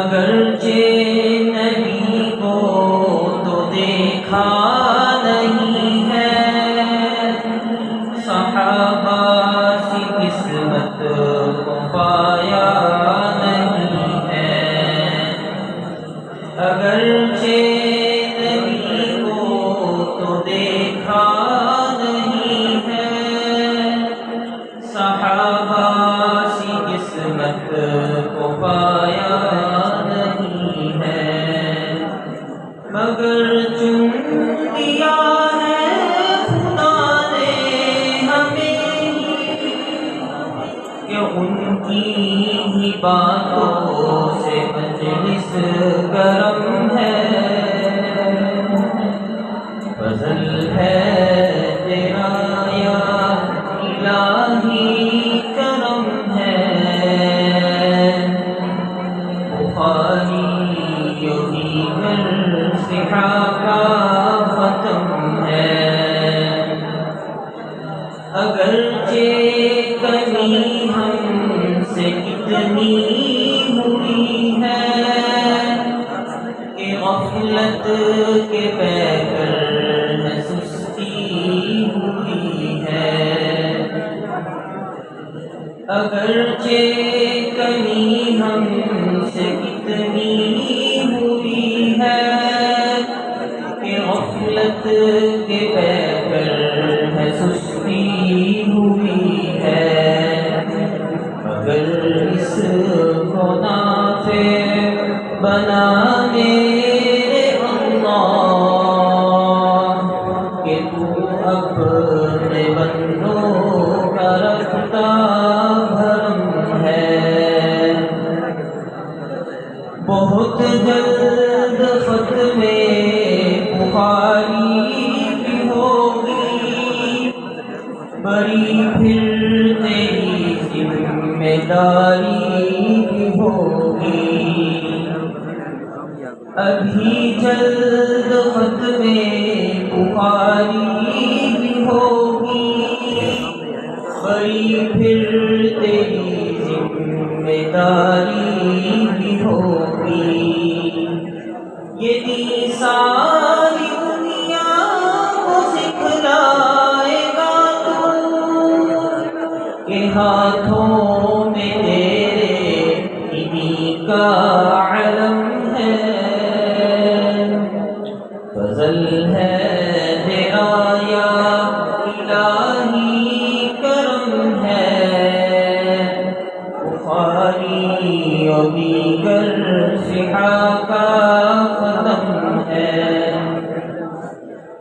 اگرچہ نبی کو تو دیکھا نہیں ہے، صحابہ سی قسمت کو پایا نہیں ہے۔ اگرچہ نبی کو تو دیکھا نہیں ہے، صحابہ سی قسمت کو پایا نہیں ہے، مگر چن لیا ہے خدا نے ہمیں کہ ان کی ہی باتوں سے مجلس گرم ہے۔ فضل ہے تیرا یا الہی، کرم ہے، بخاری یہی مرثیہ کا ختم ہے۔ اگرچہ کمی ہم سے کتنی ہوئی ہے کہ غفلت کے پیکر میں سستی ہوئی ہے۔ اگرچہ کمی ہم سے کتنی ہوئی ہے کہ غفلت کے پیکر میں سستی ہوئی ہے، مگر اس کو نافع بنا میرے اللہ کہ تو اپنے بندوں کا رکھتا بھرم ہے۔ بہت جلد ختم بخاری بھی ہوگی، بڑی پھر تیری ذمہ داری بھی ہوگی۔ ابھی جلد ختم بخاری بھی ہوگی، بڑی پھر تیری ذمہ داری بھی ہوگی۔ یہ ساری دنیا کو سکھلائے گا تو کہ ہاتھوں میں تیرے انہی کا علم ہے۔ فضل ہے تیرا یا الہی، کرم ہے، بخاری اور دیگر صحاح کا ختم ہے۔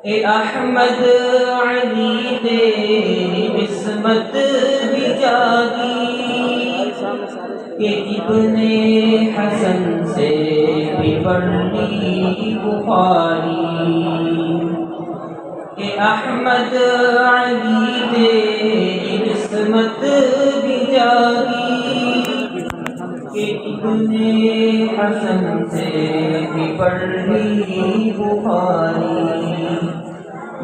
اے احمد علی تیری قسمت بھی جاگی کہ ابن حسن سے بھی پڑھی بخاری۔ اے احمد علی تیری قسمت بھی جاگی کہ ابن حسن سے بھی پڑھی بخاری۔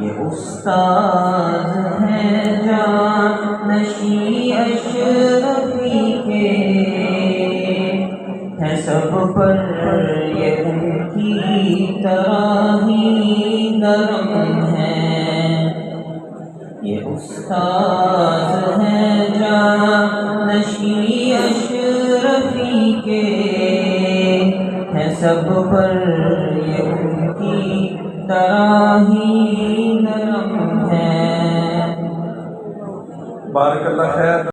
یہ استاد ہیں جانشین اشرفی کے، ہے سب پر یہ ان کی طرح ہی نرم ہے۔ یہ استاد ہیں جانشین اشرفی کے، ہے سب پر یہ ان کی طرح ہی نرم ہے۔ بارک اللہ خیر۔